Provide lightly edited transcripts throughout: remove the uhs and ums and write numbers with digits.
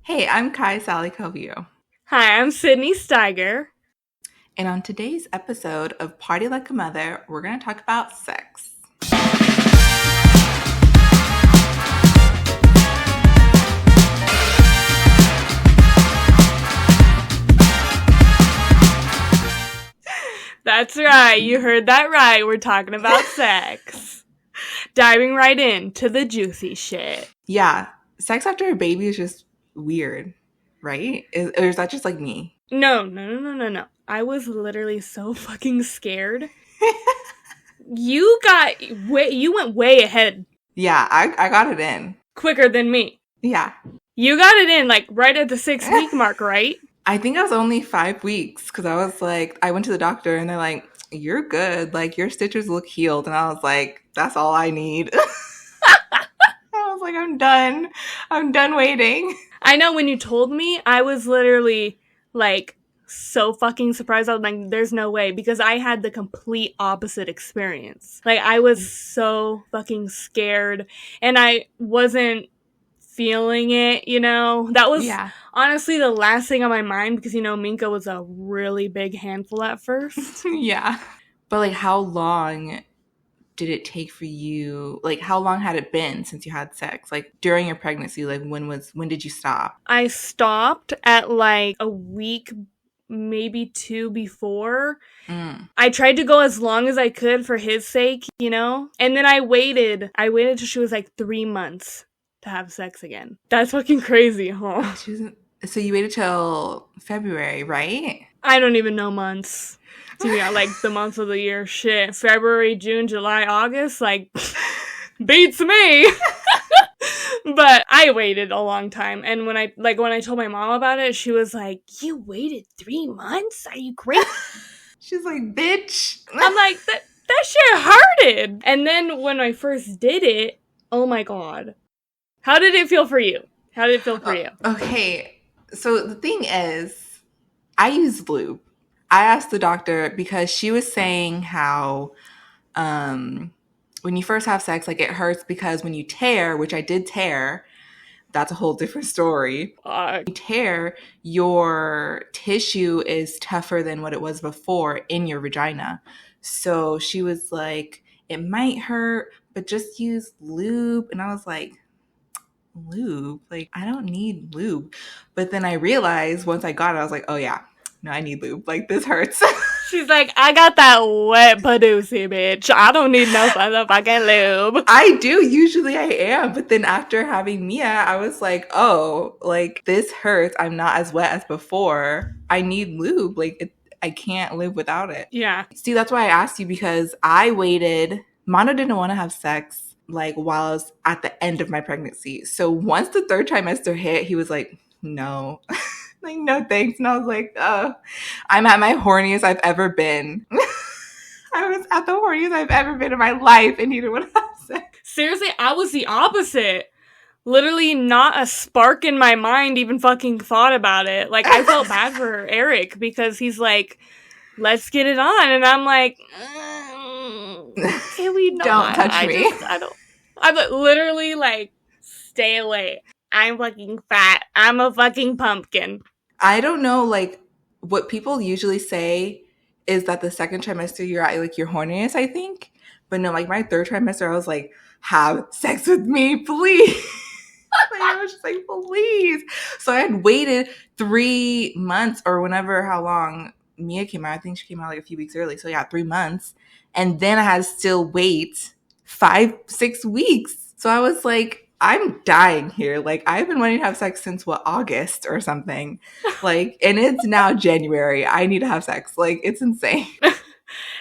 Hey, I'm Kai Sally Covio, Hi, I'm Sydney Steiger. and on today's episode of Party Like a Mother, we're going to talk about sex. That's right, you heard that right. We're talking about sex. Diving right into the juicy shit. Yeah, sex after a baby is just weird, right? Or is that just like me? No. I was literally so fucking scared. You went way ahead. Yeah, I got it in. Quicker than me. Yeah. You got it in like right at the 6 week mark, right? I think I was only 5 weeks because I was like, I went to the doctor and they're like, you're good. Like, your stitches look healed. And I was like, that's all I need. I was like, I'm done. I'm done waiting. I know when you told me, I was literally like so fucking surprised. I was like, there's no way, because I had the complete opposite experience. Like, I was so fucking scared and I wasn't feeling it, That was Yeah. honestly the last thing on my mind because, Minka was a really big handful at first. Yeah. But like, how long did it take for you? Like, how long had it been since you had sex? Like, during your pregnancy, like, when did you stop? I stopped at like a week, maybe two before. Mm. I tried to go as long as I could for his sake, And then I waited till she was like 3 months to have sex again. That's fucking crazy, huh? So you waited till February, right? I don't even know months. To be honest, like the months of the year. Shit. February, June, July, August, like beats me. But I waited a long time, and when I told my mom about it, she was like, "You waited 3 months? Are you crazy?" She's like, bitch. I'm like, that shit hurted. And then when I first did it, oh my god, how did it feel for you? How did it feel for you? Okay, so the thing is, I use lube. I asked the doctor because she was saying how when you first have sex, like it hurts because when you tear, which I did tear, that's a whole different story. When you tear, your tissue is tougher than what it was before in your vagina. So she was like, it might hurt, but just use lube. And I was like, lube? Like, I don't need lube. But then I realized once I got it, I was like, oh yeah, no, I need lube. Like, this hurts. She's like, I got that wet Paducey, bitch. I don't need no motherfucking lube. I do. Usually I am. But then after having Mia, I was like, oh, like this hurts. I'm not as wet as before. I need lube. I can't live without it. Yeah. See, that's why I asked you because I waited. Mono didn't want to have sex like while I was at the end of my pregnancy. So once the third trimester hit, he was like, no. Like, no thanks. And I was like, I'm at my horniest I've ever been. I was at the horniest I've ever been in my life and he didn't want to have sex. Seriously, I was the opposite. Literally not a spark in my mind even fucking thought about it. Like, I felt bad for Eric because he's like, let's get it on. And I'm like, can we not? Don't touch me. I'm literally like, stay away. I'm fucking fat. I'm a fucking pumpkin. I don't know, like, what people usually say is that the second trimester you're at like your horniest, I think. But no, like my third trimester, I was like, have sex with me, please. Like, I was just like, please. So I had waited 3 months or how long Mia came out. I think she came out like a few weeks early. So yeah, 3 months. And then I had to still wait 5-6 weeks. So I was like, I'm dying here. Like, I've been wanting to have sex since August or something. Like, and it's now January. I need to have sex. Like, it's insane.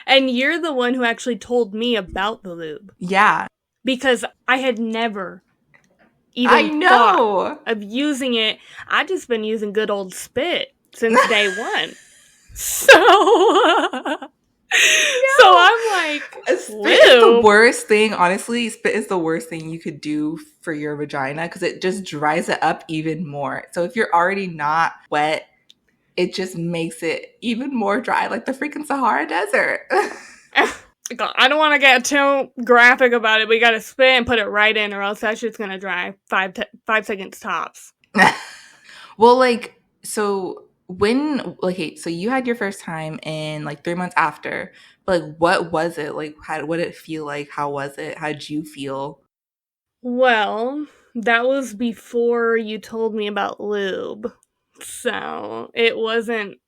And you're the one who actually told me about the lube. Yeah. Because I had never even thought of using it. I just been using good old spit since day one. So I'm like, spit is the worst thing. Honestly, spit is the worst thing you could do for your vagina because it just dries it up even more. So if you're already not wet, it just makes it even more dry, like the freaking Sahara Desert. I don't want to get too graphic about it. We got to spit and put it right in, or else that shit's gonna dry 5 seconds tops. Well, like, so when, okay, so you had your first time in like 3 months after, but like, what was it? Like, what did it feel like? How was it? How did you feel? Well, that was before you told me about Lube. So, it wasn't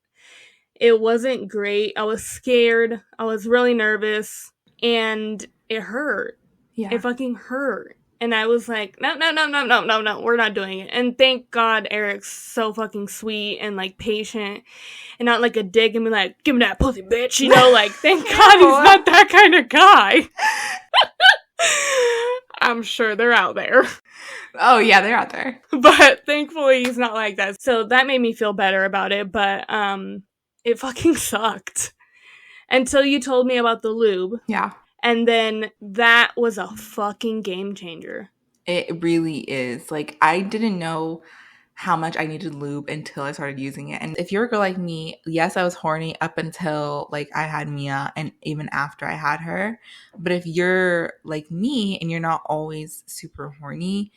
great. I was scared. I was really nervous and it hurt. It Yeah. fucking hurt. And I was like, no, no, no, no, no, no, no, we're not doing it. And thank God Eric's so fucking sweet and like patient and not like a dick and be like, give me that pussy, bitch. Like, thank God he's not that kind of guy. I'm sure they're out there. Oh, yeah, they're out there. But thankfully he's not like that. So that made me feel better about it. But it fucking sucked. Until you told me about the lube. Yeah. And then that was a fucking game changer. It really is. Like, I didn't know how much I needed lube until I started using it. And if you're a girl like me, yes, I was horny up until like I had Mia and even after I had her. But if you're like me and you're not always super horny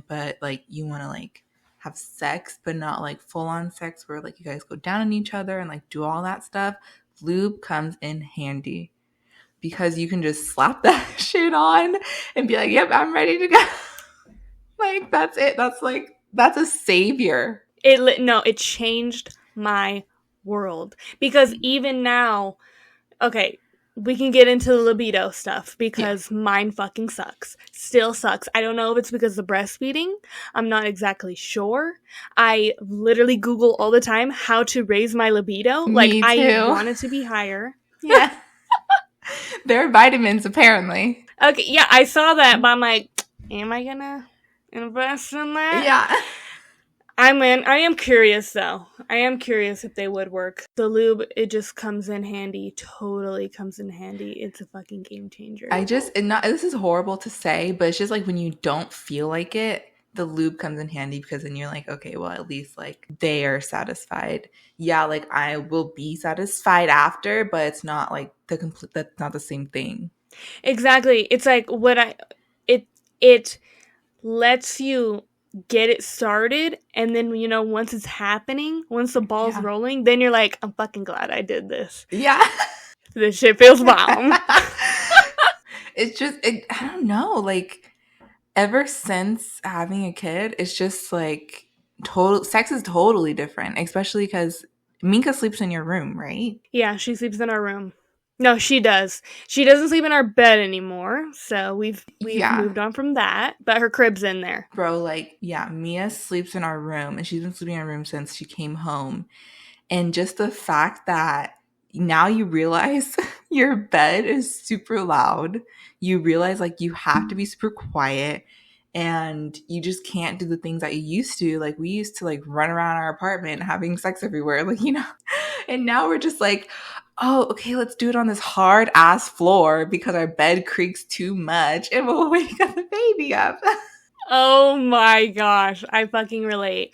but like you want to like have sex but not like full on sex where like you guys go down on each other and like do all that stuff, lube comes in handy. Because you can just slap that shit on and be like, yep, I'm ready to go. Like, that's it. That's a savior. It changed my world. Because even now, okay, we can get into the libido stuff because mine fucking sucks. Still sucks. I don't know if it's because of breastfeeding. I'm not exactly sure. I literally Google all the time how to raise my libido. Me like, too. I want it to be higher. Yeah. There are vitamins, apparently. Okay, yeah, I saw that, but I'm like, am I gonna invest in that? Yeah. I am curious, though. I am curious if they would work. The lube, it just comes in handy. Totally comes in handy. It's a fucking game changer. This is horrible to say, but it's just like when you don't feel like it, the lube comes in handy because then you're like, okay, well, at least like they are satisfied. Yeah, like I will be satisfied after, but it's not like that's not the same thing. Exactly. It's like it lets you get it started, and then once it's happening, once the ball's rolling, then you're like, I'm fucking glad I did this. Yeah. This shit feels bomb. It's just I don't know, like ever since having a kid, it's just like sex is totally different, especially because Minka sleeps in your room, right? Yeah, she sleeps in our room. No, she does. She doesn't sleep in our bed anymore, so we've moved on from that, but her crib's in there. Bro, like, yeah, Mia sleeps in our room, and she's been sleeping in our room since she came home. And just the fact that now you realize your bed is super loud, you realize like you have to be super quiet, and you just can't do the things that you used to. Like we used to like run around our apartment having sex everywhere, like, and now we're just like, oh, okay, let's do it on this hard ass floor because our bed creaks too much and we'll wake up the baby up. Oh my gosh, I fucking relate.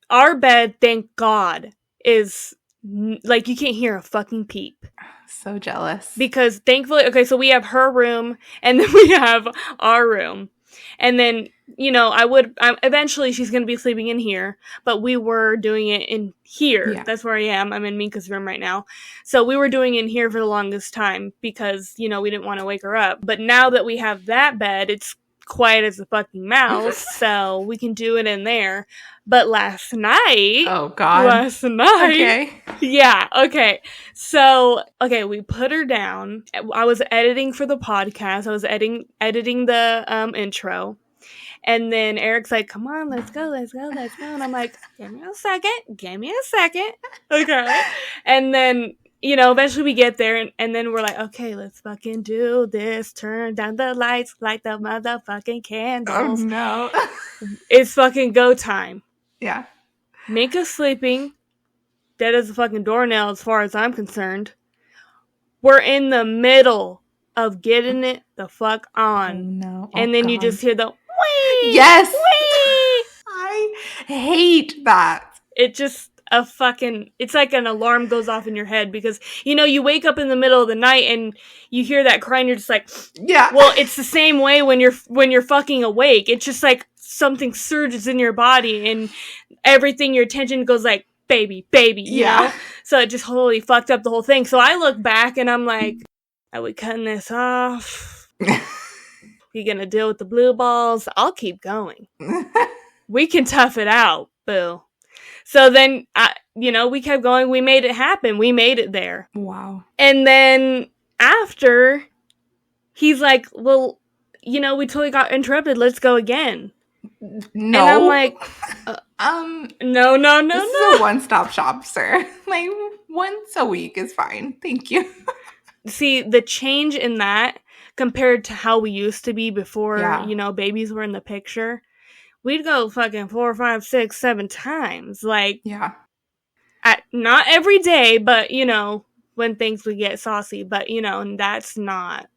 Our bed, thank God, is like you can't hear a fucking peep. So jealous. Because thankfully, okay, so we have her room and then we have our room. And then, eventually she's going to be sleeping in here, but we were doing it in here. Yeah. That's where I am. I'm in Minka's room right now. So we were doing it in here for the longest time because, we didn't want to wake her up. But now that we have that bed, it's quiet as a fucking mouse, so we can do it in there. But last night... Oh, God. Okay. Yeah, okay. So, okay, we put her down. I was editing for the podcast. I was editing the intro. And then Eric's like, come on, let's go. And I'm like, give me a second. Okay. And then... eventually we get there and then we're like, okay, let's fucking do this. Turn down the lights, light the motherfucking candles. Oh, no. It's fucking go time. Yeah. Minka's sleeping. Dead as a fucking doornail as far as I'm concerned. We're in the middle of getting it the fuck on. Oh, no. And then God. You just hear the wee! Yes! Wee! I hate that. It just... it's like an alarm goes off in your head because, you wake up in the middle of the night and you hear that cry and you're just like, Yeah. Well, it's the same way when you're fucking awake. It's just like something surges in your body and everything, your attention goes like, baby, you know? So it just totally fucked up the whole thing. So I look back and I'm like, are we cutting this off? You gonna deal with the blue balls? I'll keep going. We can tough it out, boo. So then, we kept going. We made it happen. We made it there. Wow. And then after, he's like, well, we totally got interrupted. Let's go again. No. And I'm like, no. This is a one-stop shop, sir. Like, once a week is fine. Thank you. See, the change in that compared to how we used to be before, babies were in the picture, we'd go fucking 4, 5, 6, 7 times. Like, not every day, but, when things would get saucy. But, and that's not.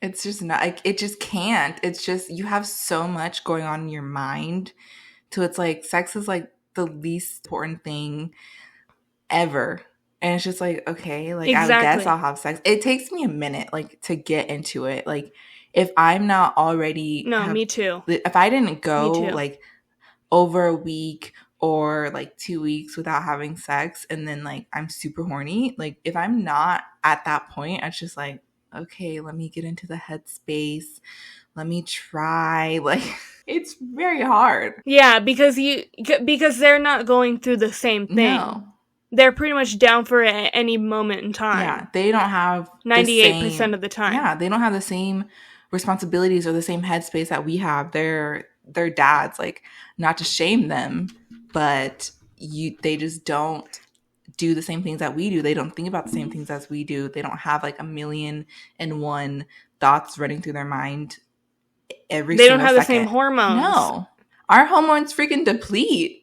It's just not, like, it just can't. It's just, you have so much going on in your mind. So it's like, sex is like the least important thing ever. And it's just like, okay, like, exactly. I guess I'll have sex. It takes me a minute, like, to get into it. Like, if I'm not already... No, me too. If I didn't go, like, over a week or, like, 2 weeks without having sex and then, like, I'm super horny, like, if I'm not at that point, it's just like, okay, let me get into the headspace. Let me try. Like, it's very hard. Yeah, because they're not going through the same thing. No. They're pretty much down for it at any moment in time. Yeah, they don't have 98% of the time. Yeah, they don't have the same responsibilities or the same headspace that we have. They're dads. Like, not to shame them, but they just don't do the same things that we do. They don't think about the same things as we do. They don't have like 1,000,001 thoughts running through their mind every single second. They don't have the same hormones. No. Our hormones freaking deplete.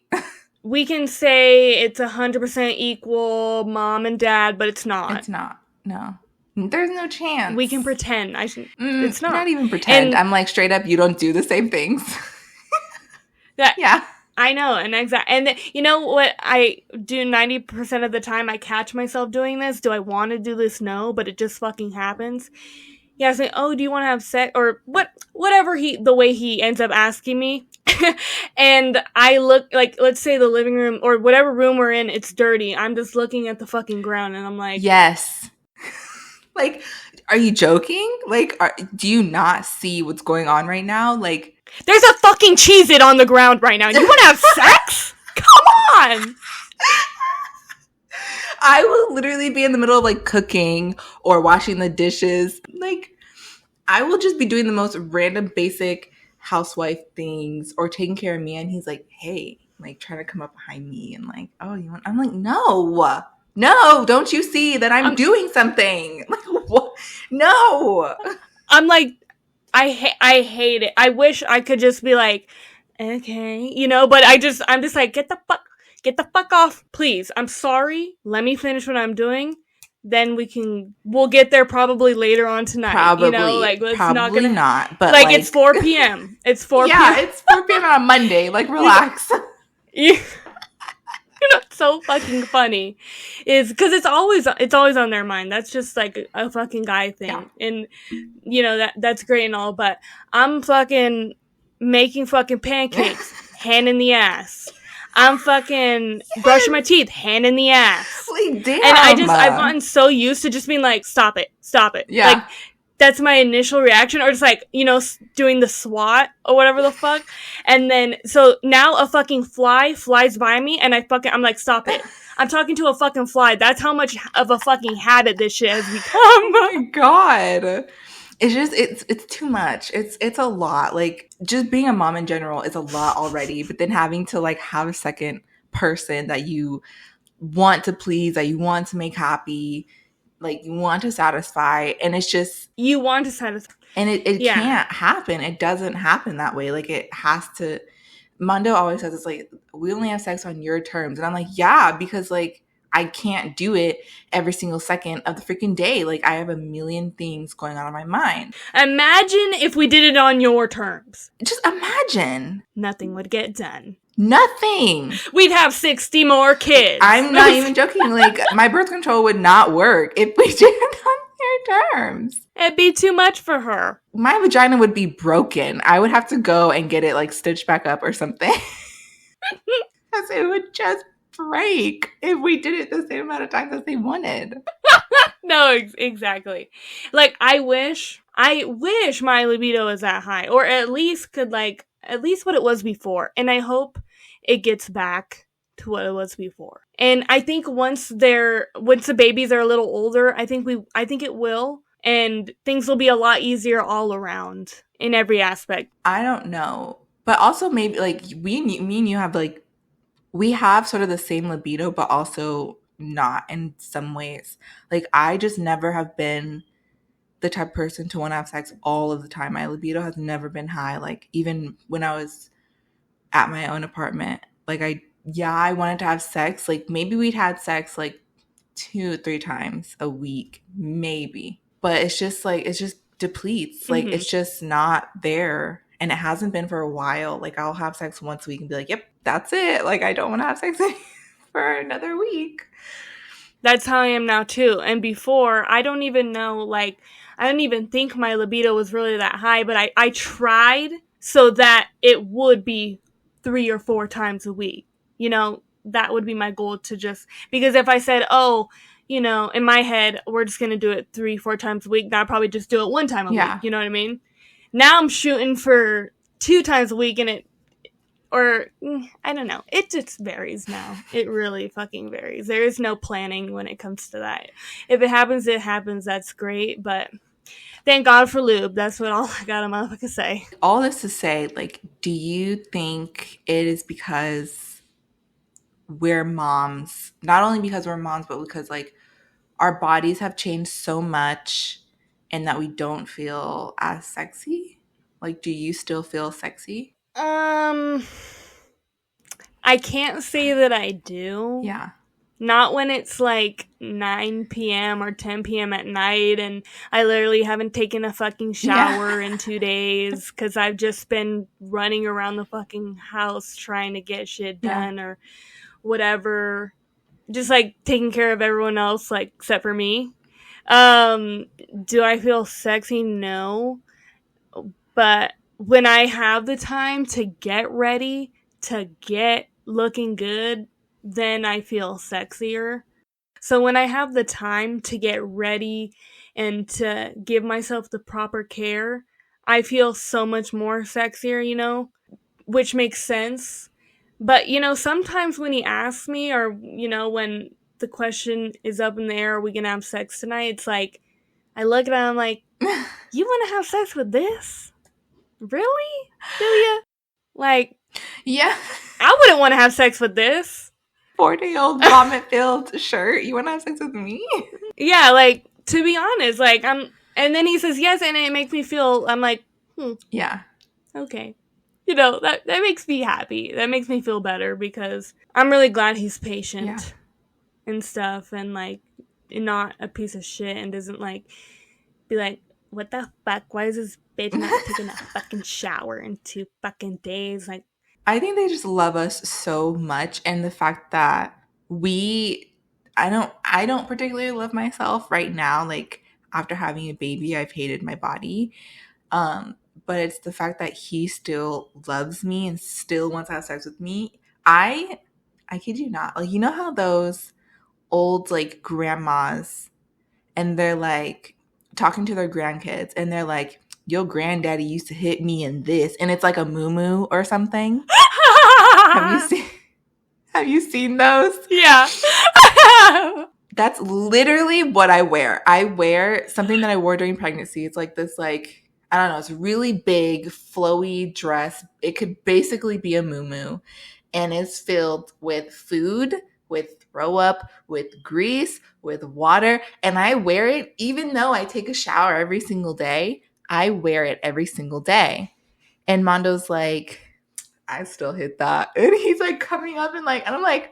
We can say it's 100% equal mom and dad, but it's not. It's not. No. There's no chance. We can pretend. It's not. Not even pretend. And I'm like, straight up, you don't do the same things. Yeah. I know. And you know what I do 90% of the time? I catch myself doing this. Do I want to do this? No, but it just fucking happens. Yeah, I say, oh, do you want to have sex? Or whatever the way he ends up asking me. And I look, like, let's say the living room or whatever room we're in, it's dirty. I'm just looking at the fucking ground and I'm like... Yes. Like, are you joking? Like, do you not see what's going on right now? Like... There's a fucking Cheez-It on the ground right now. You want to have sex? Come on! I will literally be in the middle of, like, cooking or washing the dishes. Like, I will just be doing the most random, basic housewife things or taking care of me, and he's like, hey, like, trying to come up behind me and like, oh, you want... I'm like, no, don't you see that I'm doing something? Like, what? No. I'm like, I hate it. I wish I could just be like, okay, but I'm just like, get the fuck off, please. I'm sorry. Let me finish what I'm doing. Then we'll get there probably later on tonight. Probably, it's probably not. But like it's 4 p.m. It's 4 p.m. Yeah, it's 4 p.m. on a Monday. Like, relax. It's so fucking funny is because it's always on their mind. That's just like a fucking guy thing. Yeah. And that's great and all, but I'm fucking making fucking pancakes, hand in the ass. I'm fucking brushing my teeth, hand in the ass. Like, damn. And I've gotten so used to just being like, stop it. Yeah. Like, that's my initial reaction, or just like, doing the SWAT or whatever the fuck. And then, so now a fucking fly flies by me and I'm like, stop it. I'm talking to a fucking fly. That's how much of a fucking habit this shit has become. Oh my God. It's just, it's too much. It's a lot. Like, just being a mom in general is a lot already, but then having to like have a second person that you want to please, that you want to make happy, like, you want to satisfy, and it's just... You want to satisfy. And it can't happen. It doesn't happen that way. Like, it has to... Mondo always says, it's like, we only have sex on your terms. And I'm like, yeah, because, like, I can't do it every single second of the freaking day. Like, I have a million things going on in my mind. Imagine if we did it on your terms. Just imagine. Nothing would get done. Nothing. We'd have 60 more kids. I'm not even joking. Like, my birth control would not work if we did it on their terms. It'd be too much for her. My vagina would be broken. I would have to go and get it, like, stitched back up or something. Because it would just break if we did it the same amount of times as they wanted. No, exactly. Like, I wish my libido was that high, or at least what it was before. And I hope it gets back to what it was before. And I think once the babies are a little older, I think it will, and things will be a lot easier all around in every aspect. I don't know. But also maybe, like, me and you have, like, we have sort of the same libido, but also not in some ways. Like, I just never have been the type of person to want to have sex all of the time. My libido has never been high. Like, even when I was at my own apartment, like, I wanted to have sex. Like, maybe we'd had sex like 2-3 times a week, maybe. But it's just like, it just depletes. Like, it's just not there. And it hasn't been for a while. Like, I'll have sex once a week and be like, yep, that's it. Like, I don't want to have sex for another week. That's how I am now too. And before, I don't even know, like, I don't even think my libido was really that high, but I tried so that it would be 3 or 4 times a week. You know, that would be my goal, to just, because if I said, oh, you know, in my head, we're just going to do it 3-4 times a week, then I'd probably just do it 1 time a week. You know what I mean? Now I'm shooting for 2 times a week, and I don't know. It just varies now. It really fucking varies. There is no planning when it comes to that. If it happens, it happens. That's great. But thank God for lube. That's what all I got a motherfucker say. All this to say, like, do you think it is because we're moms? Not only because we're moms, but because, like, our bodies have changed so much and that we don't feel as sexy? Like, do you still feel sexy? I can't say that I do. Yeah. Not when it's like 9 p.m. or 10 p.m. at night and I literally haven't taken a fucking shower in 2 days because I've just been running around the fucking house trying to get shit done or whatever. Just like taking care of everyone else, like, except for me. Do I feel sexy? No. But when I have the time to get ready, to get looking good, then I feel sexier. So when I have the time to get ready and to give myself the proper care, I feel so much more sexier, you know, which makes sense. But, you know, sometimes when he asks me, or, you know, when the question is up in the air, are we going to have sex tonight? It's like, I look at him, I'm like, you want to have sex with this? Really? Do you? Like, yeah, I wouldn't want to have sex with this 4-day-old vomit-filled shirt. You want to have sex with me? Yeah, like, to be honest, like, and then he says yes, and it makes me feel, I'm like, yeah, okay. You know, that makes me happy. That makes me feel better because I'm really glad he's patient and stuff, and, like, not a piece of shit and doesn't, like, be like, what the fuck? Why is this bitch not taking a fucking shower in 2 fucking days? Like, I think they just love us so much, and the fact that I don't particularly love myself right now. Like, after having a baby, I've hated my body. But it's the fact that he still loves me and still wants to have sex with me. I kid you not. Like, you know how those old, like, grandmas, and they're like talking to their grandkids, and they're like, your granddaddy used to hit me in this, and it's like a moo or something. Have you seen those? Yeah. That's literally what I wear. I wear something that I wore during pregnancy. It's like this, like, I don't know, it's a really big, flowy dress. It could basically be a moo, and it's filled with food, with throw up, with grease, with water, and I wear it even though I take a shower every single day. I wear it every single day. And Mondo's like, I still hit that. And he's like coming up and I'm like,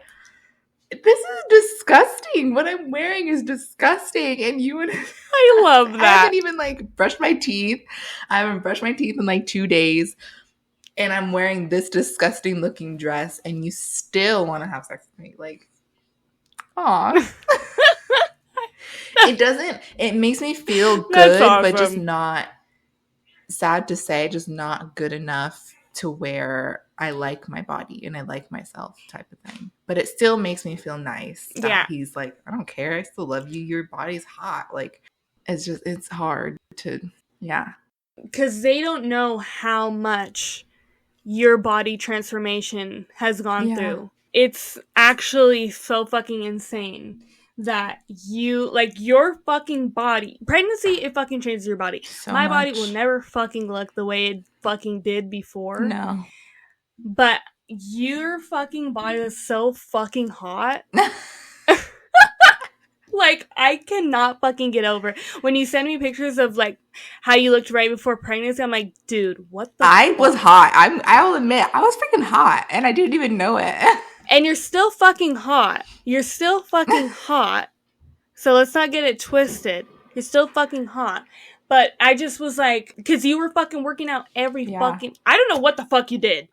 this is disgusting. What I'm wearing is disgusting. And you would I love that. I haven't even, like, brushed my teeth. I haven't brushed my teeth in like 2 days. and I'm wearing this disgusting looking dress and you still want to have sex with me. Like, aw. It makes me feel That's good, but just awesome. not, sad to say, just not good enough to where I like my body and I like myself type of thing. But it still makes me feel nice that Yeah. he's like, I don't care. I still love you. Your body's hot. Like, it's hard to, yeah. Because they don't know how much your body transformation has gone through. It's actually so fucking insane that you, like, your fucking body, pregnancy, it fucking changes your body. So My much. body will never fucking look the way it fucking did before. No. But your fucking body is so fucking hot. Like, I cannot fucking get over it. When you send me pictures of, like, how you looked right before pregnancy, I'm like, dude, what the I fuck? was hot. I'll admit, I was freaking hot and I didn't even know it. And you're still fucking hot. You're still fucking hot. So let's not get it twisted. You're still fucking hot. But I just was like, because you were fucking working out every fucking... I don't know what the fuck you did.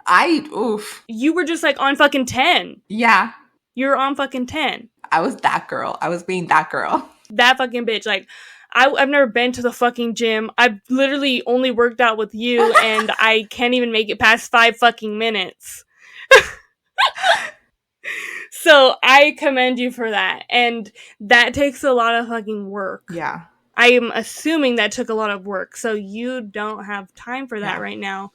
Oof. You were just like on fucking 10. Yeah. You were on fucking 10. I was that girl. I was being that girl. That fucking bitch. Like, I've never been to the fucking gym. I've literally only worked out with you, and I can't even make it past 5 fucking minutes. So I commend you for that. And that takes a lot of fucking work. Yeah. I am assuming that took a lot of work. So you don't have time for that right now.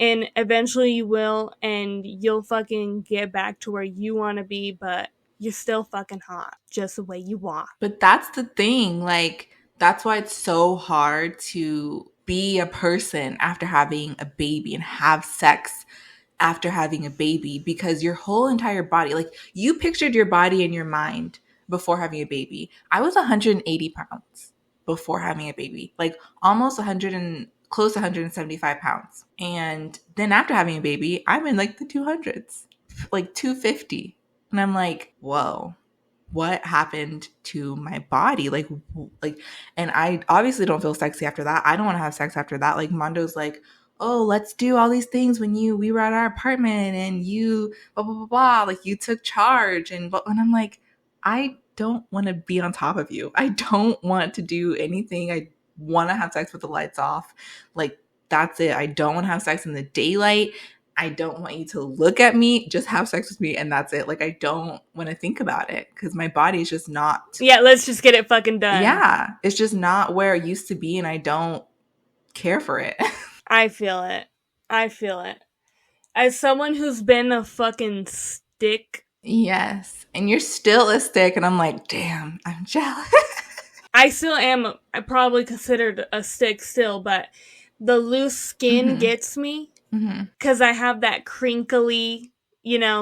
And eventually you will, and you'll fucking get back to where you want to be, but you're still fucking hot, just the way you are. But that's the thing. Like, that's why it's so hard to be a person after having a baby and have sex after having a baby, because your whole entire body, like, you pictured your body in your mind before having a baby. I was 180 pounds before having a baby, like almost 100 and close to 175 pounds. And then after having a baby, I'm in like the 200s, like 250. And I'm like, whoa, what happened to my body? Like, and I obviously don't feel sexy after that. I don't want to have sex after that. Like, Mondo's like, oh, let's do all these things when we were at our apartment and you blah blah blah blah, like you took charge and I'm like, I don't want to be on top of you. I don't want to do anything. I want to have sex with the lights off. Like, that's it. I don't want to have sex in the daylight. I don't want you to look at me. Just have sex with me and that's it. Like, I don't want to think about it because my body is just not. Yeah, let's just get it fucking done. Yeah, it's just not where it used to be and I don't care for it. I feel it. I feel it. As someone who's been a fucking stick. Yes. And you're still a stick. And I'm like, damn, I'm jealous. I still am. I probably considered a stick still, but the loose skin gets me. Because I have that crinkly,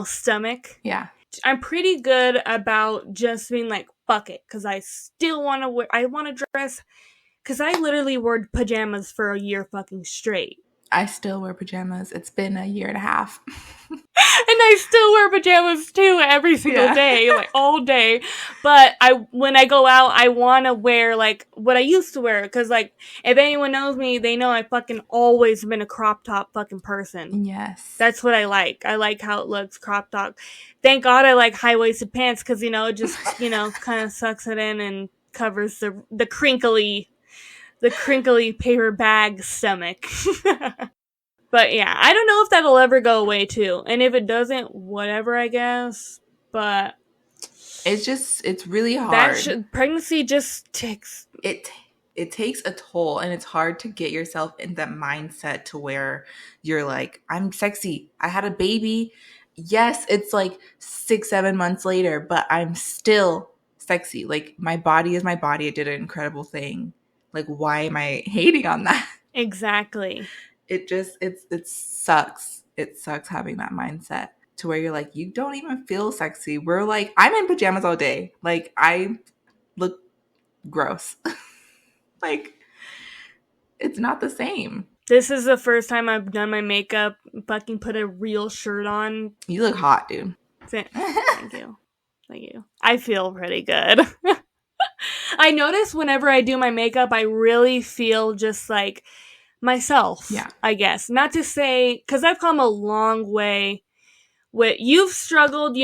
stomach. Yeah. I'm pretty good about just being like, fuck it. Because I still want to I want to dress. Because I literally wore pajamas for a year fucking straight. I still wear pajamas. It's been a year and a half. And I still wear pajamas too every single day, like all day. But when I go out, I want to wear like what I used to wear. Because like, if anyone knows me, they know I fucking always been a crop top fucking person. Yes. That's what I like. I like how it looks, crop top. Thank God I like high-waisted pants because, it just, kind of sucks it in and covers the crinkly paper bag stomach. But yeah, I don't know if that'll ever go away too. And if it doesn't, whatever, I guess. But it's really hard. Pregnancy just takes. It takes a toll and it's hard to get yourself in that mindset to where you're like, I'm sexy. I had a baby. Yes, it's like 6-7 months later, but I'm still sexy. Like, my body is my body. It did an incredible thing. Like, why am I hating on that? Exactly. It sucks. It sucks having that mindset to where you're like, you don't even feel sexy. We're like, I'm in pajamas all day. Like, I look gross. Like, it's not the same. This is the first time I've done my makeup, fucking put a real shirt on. You look hot, dude. Thank you. Thank you. I feel pretty good. I notice whenever I do my makeup, I really feel just like myself, Yeah. I guess. Not to say, because I've come a long way. You've struggled,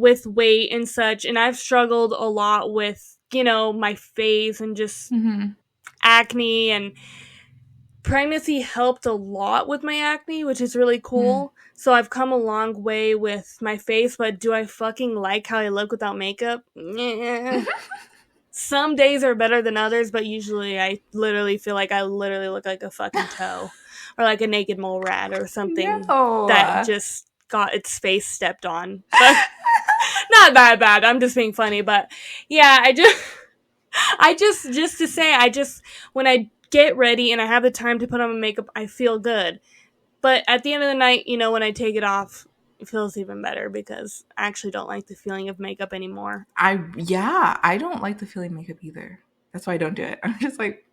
with weight and such, and I've struggled a lot with, my face and just acne, and pregnancy helped a lot with my acne, which is really cool. So I've come a long way with my face, but do I fucking like how I look without makeup? Some days are better than others, but usually I literally feel like I literally look like a fucking toe or like a naked mole rat or something that No. just got its face stepped on. But not that bad. I'm just being funny, but yeah, just to say, when I get ready and I have the time to put on my makeup, I feel good. But at the end of the night, when I take it off, it feels even better because I actually don't like the feeling of makeup anymore. I don't like the feeling makeup either. That's why I don't do it. I'm just like,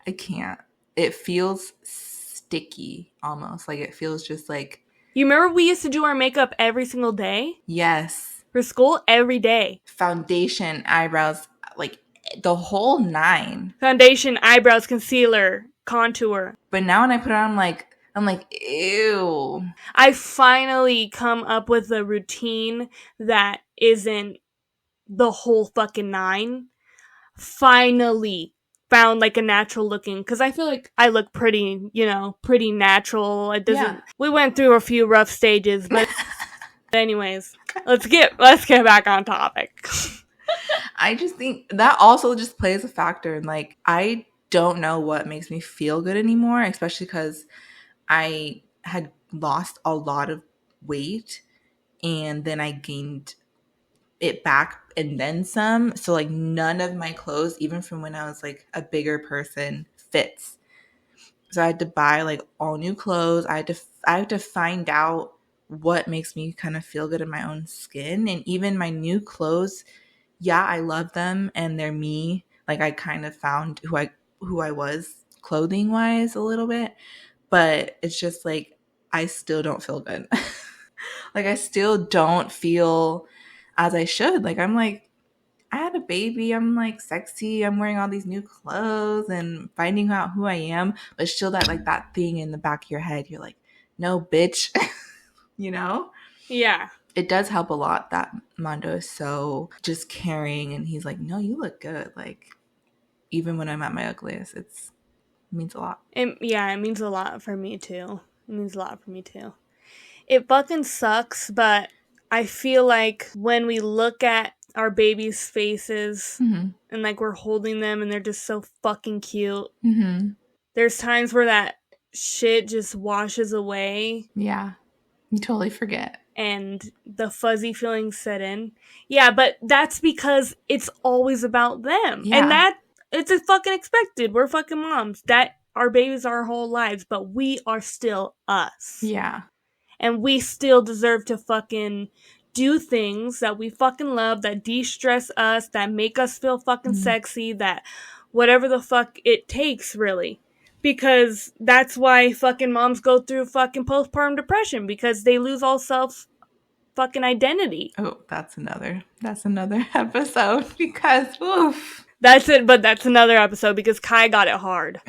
I can't. It feels sticky almost. Like it feels just like. You remember we used to do our makeup every single day? Yes. For school, every day. Foundation, eyebrows, like the whole 9. Foundation, eyebrows, concealer, contour. But now when I put it on, I'm like, ew. I finally come up with a routine that isn't the whole fucking 9. Finally found like a natural looking, because I feel like I look pretty, pretty natural. It doesn't. Yeah. We went through a few rough stages, but anyways, let's get back on topic. I just think that also just plays a factor in like I don't know what makes me feel good anymore, especially because I had lost a lot of weight and then I gained it back and then some. So like none of my clothes, even from when I was like a bigger person, fits. So I had to buy like all new clothes. I had to find out what makes me kind of feel good in my own skin. And even my new clothes, yeah, I love them and they're me. Like I kind of found who I was clothing wise a little bit, but it's just like I still don't feel good. Like I still don't feel as I should. Like I'm like I had a baby. I'm like sexy. I'm wearing all these new clothes and finding out who I am, but still that thing in the back of your head. You're like, "No, bitch." you know? Yeah. It does help a lot that Mondo is so just caring and he's like, no, you look good. Like, even when I'm at my ugliest, it means a lot. It means a lot for me too. It fucking sucks, but I feel like when we look at our babies' faces and like we're holding them and they're just so fucking cute, there's times where that shit just washes away. Yeah. You totally forget. And the fuzzy feelings set in. Yeah, but that's because it's always about them. Yeah. And that it's a fucking expected. We're fucking moms. That our babies are our whole lives, but we are still us. Yeah. And we still deserve to fucking do things that we fucking love, that de-stress us, that make us feel fucking sexy, that whatever the fuck it takes, really. Because that's why fucking moms go through fucking postpartum depression, because they lose all self fucking identity. Oh, that's another episode because oof. That's it, but that's another episode because Kai got it hard.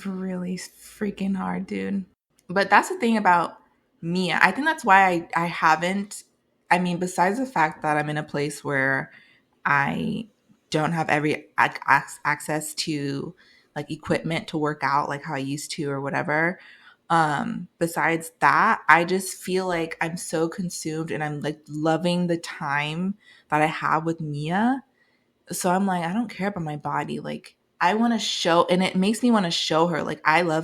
Really freaking hard, dude. But that's the thing about Mia. I think that's why I haven't, I mean, besides the fact that I'm in a place where I don't have every access to like equipment to work out like how I used to or whatever. Besides that, I just feel like I'm so consumed and I'm like loving the time that I have with Mia. So I'm like, I don't care about my body. Like I want to show, and it makes me want to show her like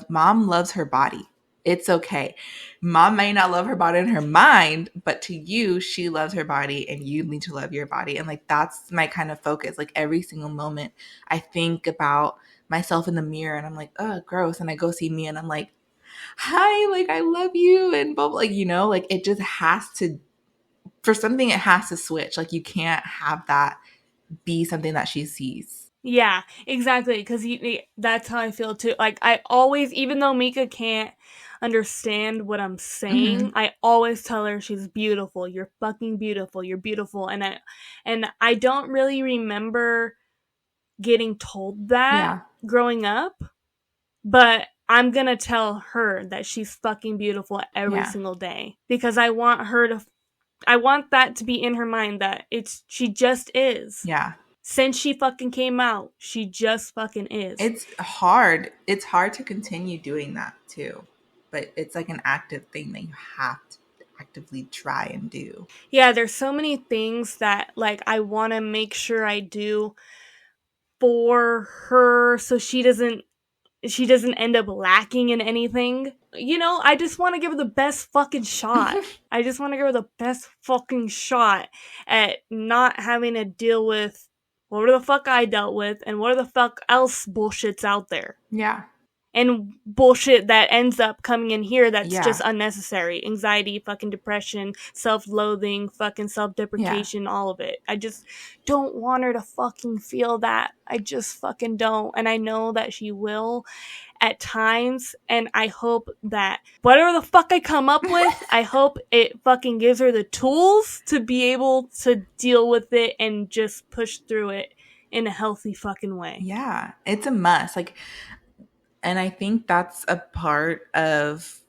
mom loves her body. It's okay. Mom may not love her body in her mind, but to you, she loves her body and you need to love your body. And like, that's my kind of focus. Like every single moment I think about myself in the mirror and I'm like, oh, gross. And I go see me and I'm like, hi, like, I love you. And blah, blah, like, like it just has to, for something, it has to switch. Like you can't have that be something that she sees. Yeah, exactly. Because that's how I feel too. Like I always, even though Mika can't understand what I'm saying, I always tell her she's beautiful. You're fucking beautiful. You're beautiful. And I don't really remember getting told that growing up, but I'm gonna tell her that she's fucking beautiful every single day. Because I want that to be in her mind that she just is. Yeah. Since she fucking came out, she just fucking is. It's hard. It's hard to continue doing that too. But it's like an active thing that you have to actively try and do. Yeah, there's so many things that like I want to make sure I do for her so she doesn't end up lacking in anything. You know, I just want to give her the best fucking shot. I just want to give her the best fucking shot at not having to deal with whatever the fuck I dealt with and what the fuck else bullshit's out there. Yeah. And bullshit that ends up coming in here that's Yeah. just unnecessary. Anxiety, fucking depression, self-loathing, fucking self-deprecation, all of it. I just don't want her to fucking feel that. I just fucking don't. And I know that she will at times, and I hope that whatever the fuck I come up with, I hope it fucking gives her the tools to be able to deal with it and just push through it in a healthy fucking way. Yeah, it's a must. Like, and I think that's a part of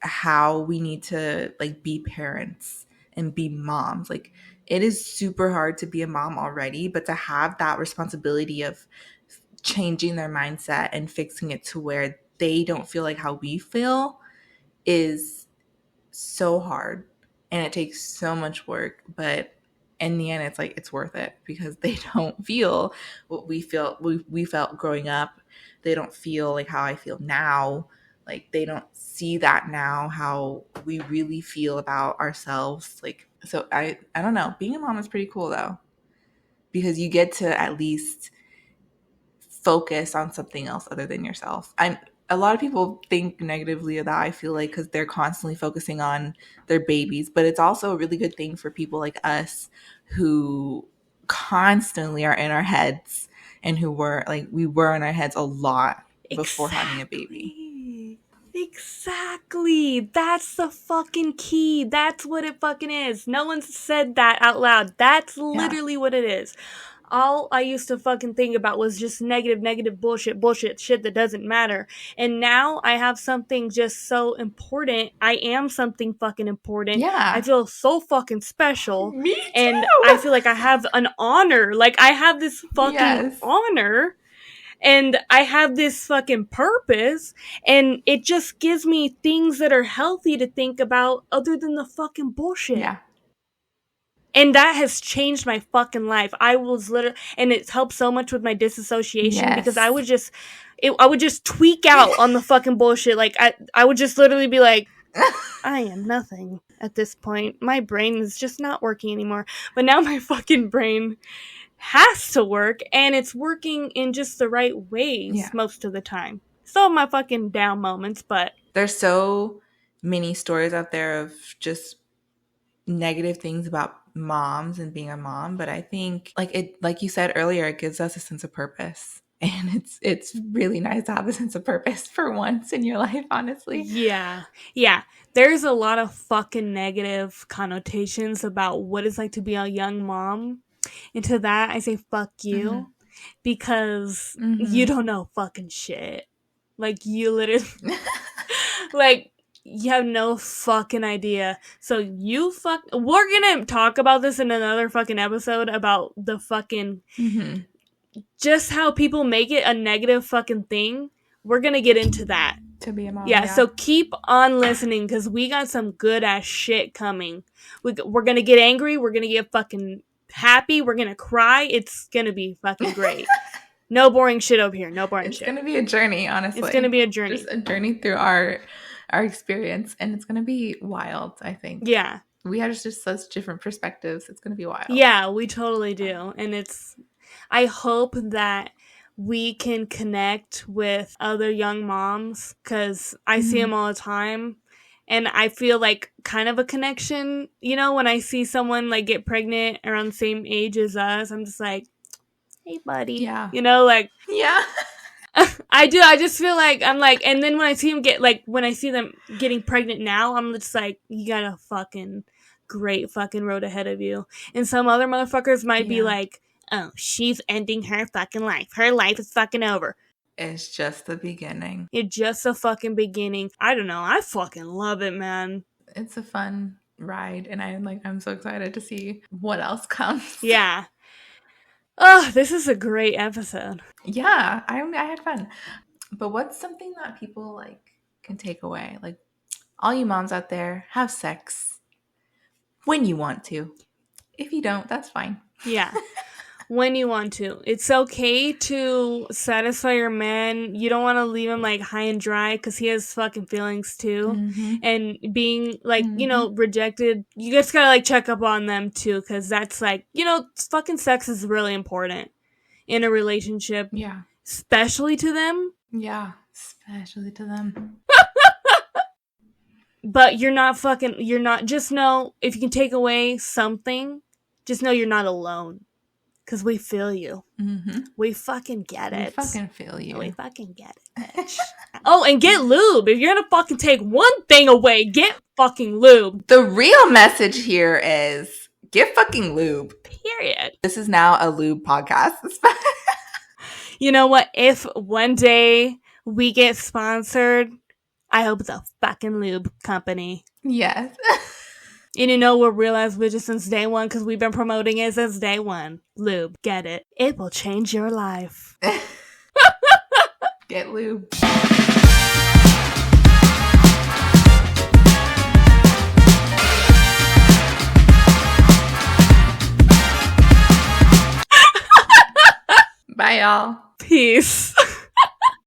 how we need to like be parents and be moms. Like, it is super hard to be a mom already, but to have that responsibility of changing their mindset and fixing it to where they don't feel like how we feel is so hard, and it takes so much work, but in the end it's like it's worth it because they don't feel what we felt growing up. They don't feel like how I feel now. Like, they don't see that now, how we really feel about ourselves. Like, so I don't know, being a mom is pretty cool though, because you get to at least focus on something else other than yourself. A lot of people think negatively of that, I feel like, because they're constantly focusing on their babies, but it's also a really good thing for people like us who constantly are in our heads and we were in our heads a lot before having a baby. Exactly. That's the fucking key. That's what it fucking is. No one's said that out loud. That's literally what it is. All I used to fucking think about was just negative bullshit, shit that doesn't matter. And now I have something just so important. I am something fucking important. Yeah. I feel so fucking special. Me too. And I feel like I have an honor. Like, I have this fucking honor. And I have this fucking purpose, and it just gives me things that are healthy to think about other than the fucking bullshit. Yeah. And that has changed my fucking life. I was literally, and it's helped so much with my disassociation because I would just tweak out on the fucking bullshit. Like, I would just literally be like, I am nothing at this point. My brain is just not working anymore. But now my fucking brain has to work, and it's working in just the right ways most of the time. Still my fucking down moments, but there's so many stories out there of just negative things about moms and being a mom, but I think like you said earlier, it gives us a sense of purpose. And it's really nice to have a sense of purpose for once in your life, honestly. Yeah. There's a lot of fucking negative connotations about what it's like to be a young mom. And to that, I say fuck you, because you don't know fucking shit. Like, you literally, like, you have no fucking idea. So we're gonna talk about this in another fucking episode about the fucking, just how people make it a negative fucking thing. We're gonna get into that. To be a mom. Yeah, so keep on listening, because we got some good ass shit coming. We're gonna get angry. We're gonna get fucking happy. We're gonna cry. It's gonna be fucking great. No boring shit over here. No boring shit. It's gonna be a journey, honestly. It's gonna be a journey. Just a journey through our experience, and it's gonna be wild, I think. Yeah. We have just such different perspectives. It's gonna be wild. Yeah, we totally do. And I hope that we can connect with other young moms, because I see them all the time. And I feel like kind of a connection, you know, when I see someone like get pregnant around the same age as us, I'm just like, hey, buddy. Yeah. You know, like. Yeah. I do. I just feel like I'm like, and then when I see them getting pregnant now, I'm just like, you got a fucking great fucking road ahead of you. And some other motherfuckers might be like, oh, she's ending her fucking life. Her life is fucking over. It's just the beginning. It's just a fucking beginning. I don't know. I fucking love it, man. It's a fun ride, and I'm so excited to see what else comes. Yeah. Oh, this is a great episode. Yeah, I had fun. But what's something that people like can take away? Like, all you moms out there, have sex when you want to. If you don't, that's fine. Yeah. When you want to. It's okay to satisfy your man. You don't want to leave him like high and dry because he has fucking feelings too. Mm-hmm. And being like, you know, rejected, you just gotta like check up on them too because that's like, you know, fucking sex is really important in a relationship. Yeah. Especially to them. Yeah, especially to them. But you're not, just know, if you can take away something, just know you're not alone. Because we feel you. Mm-hmm. We fucking get it. We fucking feel you. We fucking get it, bitch. Oh, and get lube. If you're gonna fucking take one thing away, get fucking lube. The real message here is get fucking lube. Period. This is now a lube podcast. You know what? If one day we get sponsored, I hope it's a fucking lube company. Yes. And you know, we're real ass bitches since day one because we've been promoting it since day one. Lube. Get it. It will change your life. Get lube. Bye, y'all. Peace.